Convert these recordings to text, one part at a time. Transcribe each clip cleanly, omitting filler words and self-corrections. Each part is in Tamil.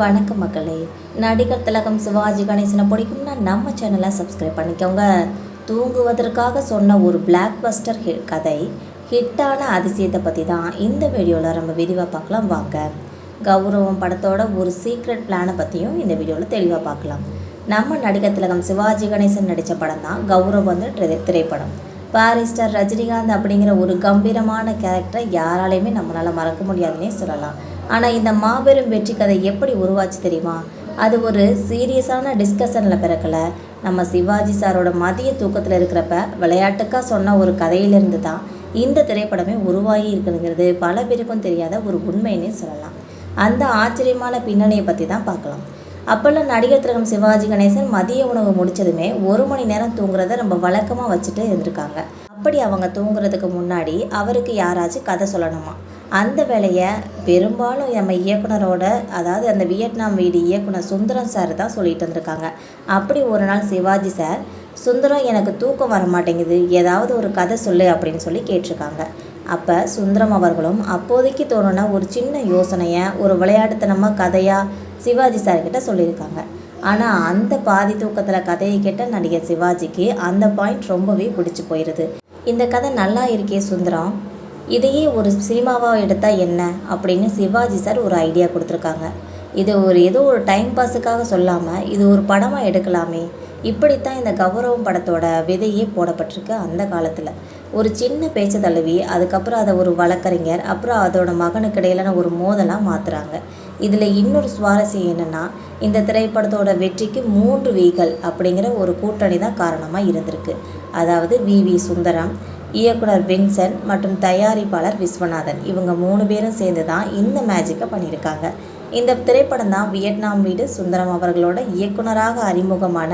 வணக்கம் மக்களே. நடிகர் திலகம் சிவாஜி கணேசனை பிடிக்கும்னா நம்ம சேனலை சப்ஸ்கிரைப் பண்ணிக்கோங்க. தூங்குவதற்காக சொன்ன ஒரு பிளாக் பஸ்டர் கதை ஹிட்டான அதிசயத்தை பற்றி தான் இந்த வீடியோவில் நம்ம விரிவாக பார்க்கலாம். வாங்க. கௌரவம் படத்தோட ஒரு சீக்ரெட் பிளானை பற்றியும் இந்த வீடியோவில் தெளிவாக பார்க்கலாம். நம்ம நடிகர் திலகம் சிவாஜி கணேசன் நடித்த படம் தான் கௌரவம் திரைப்படம். பாரிஸ்டர் ரஜினிகாந்த் அப்படிங்கிற ஒரு கம்பீரமான கேரக்டரை யாராலையுமே நம்மளால் மறக்க முடியாதுன்னே சொல்லலாம். ஆனால் இந்த மாபெரும் வெற்றி கதை எப்படி உருவாச்சு தெரியுமா? அது ஒரு சீரியஸான டிஸ்கஷனில் பிறக்கலை. நம்ம சிவாஜி சாரோட மதிய தூக்கத்தில் இருக்கிறப்ப விளையாட்டுக்காக சொன்ன ஒரு கதையிலிருந்து தான் இந்த திரைப்படமே உருவாகி இருக்குதுங்கிறது பல பேருக்கும் தெரியாத ஒரு உண்மைன்னே சொல்லலாம். அந்த ஆச்சரியமான பின்னணியை பற்றி தான் பார்க்கலாம். அப்போல்லாம் நடிகர் திலகம் சிவாஜி கணேசன் மதிய உணவு முடித்ததுமே 1 மணி நேரம் தூங்குறத நம்ம வழக்கமாக வச்சுட்டு இருந்திருக்காங்க. அப்படி அவங்க தூங்குறதுக்கு முன்னாடி அவருக்கு யாராச்சும் கதை சொல்லணுமா? அந்த வேலையை பெரும்பாலும் நம்ம இயக்குனரோட, அதாவது அந்த வியட்நாம் வீடு இயக்குனர் சுந்தரம் சார் தான் சொல்லிட்டு இருந்திருக்காங்க. அப்படி ஒரு நாள் சிவாஜி சார், சுந்தரம் எனக்கு தூக்கம் வர மாட்டேங்குது, ஏதாவது ஒரு கதை சொல்லு அப்படின்னு சொல்லி கேட்டிருக்காங்க. அப்போ சுந்தரம் அவர்களும் அப்போதைக்கு தோணுன ஒரு சின்ன யோசனையை ஒரு விளையாட்டுத்தனமாக கதையாக சிவாஜி சார்கிட்ட சொல்லியிருக்காங்க. ஆனால் அந்த பாதி தூக்கத்தில் கதையை கேட்ட நடிகர் சிவாஜிக்கு அந்த பாயிண்ட் ரொம்பவே பிடிச்சி போயிடுது. இந்த கதை நல்லா இருக்கே சுந்தரம், இதையே ஒரு சினிமாவாக எடுத்தால் என்ன அப்படின்னு சிவாஜி சார் ஒரு ஐடியா கொடுத்துருக்காங்க. இது ஏதோ ஒரு டைம் பாஸுக்காக சொல்லாமல் இது ஒரு படமாக எடுக்கலாமே. இப்படித்தான் இந்த கௌரவம் படத்தோட விதையே போடப்பட்டிருக்கு. அந்த காலத்தில் ஒரு சின்ன பேச்சு தழுவி அதுக்கப்புறம் அதை ஒரு வழக்கறிஞர் அப்புறம் அதோட மகனுக்கு இடையிலான ஒரு மோதலாக மாற்றுறாங்க. இதில் இன்னொரு சுவாரஸ்யம் என்னென்னா, இந்த திரைப்படத்தோட வெற்றிக்கு 3 Vகள் அப்படிங்கிற ஒரு கூட்டணி தான் காரணமாக இருந்திருக்கு. அதாவது வி சுந்தரம், இயக்குனர் வின்சென்ட் மற்றும் தயாரிப்பாளர் விஸ்வநாதன். இவங்க 3 பேரும் சேர்ந்து தான் இந்த மேஜிக்கை பண்ணியிருக்காங்க. இந்த திரைப்படம் தான் வியட்நாம் வீடு சுந்தரம் அவர்களோட இயக்குனராக அறிமுகமான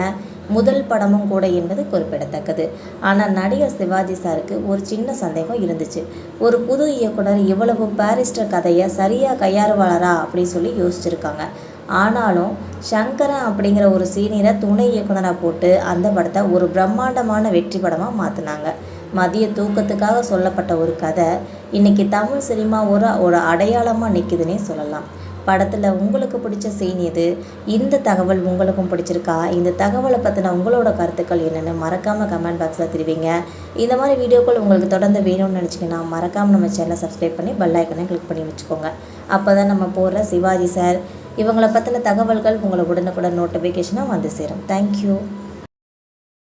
முதல் படமும் கூட என்பது குறிப்பிடத்தக்கது. ஆனால் நடிகர் சிவாஜி சாருக்கு ஒரு சின்ன சந்தேகம் இருந்துச்சு. ஒரு புது இயக்குனர் இவ்வளவு பாரிஸ்டர் கதையை சரியாக கையாளுவாளரா அப்படின்னு சொல்லி யோசிச்சுருக்காங்க. ஆனாலும் சங்கரன் அப்படிங்கிற ஒரு சீனியரை துணை இயக்குனராக போட்டு அந்த படத்தை ஒரு பிரம்மாண்டமான வெற்றி படமாக மாற்றினாங்க. மதிய தூக்கத்துக்காக சொல்லப்பட்ட ஒரு கதை இன்றைக்கி தமிழ் சினிமாவோட ஒரு அடையாளமாக நிற்குதுன்னே சொல்லலாம். படத்தில் உங்களுக்கு பிடிச்ச சீன் எது? இந்த தகவல் உங்களுக்கும் பிடிச்சிருக்கா? இந்த தகவலை பற்றின உங்களோட கருத்துக்கள் என்னென்னு மறக்காமல் கமெண்ட் பாக்ஸில் தெரிவிங்க. இந்த மாதிரி வீடியோக்கள் உங்களுக்கு தொடர்ந்து வேணும்னு நினச்சிங்கன்னா மறக்காமல் நம்ம சேனலை சப்ஸ்கிரைப் பண்ணி பெல் ஐக்கனை கிளிக் பண்ணி வச்சுக்கோங்க. அப்போ தான் நம்ம போடுற சிவாஜி சார் இவங்களை பற்றின தகவல்கள் உங்களை உடனுக்குடன் நோட்டிஃபிகேஷனாக வந்து சேரும். தேங்க்யூ.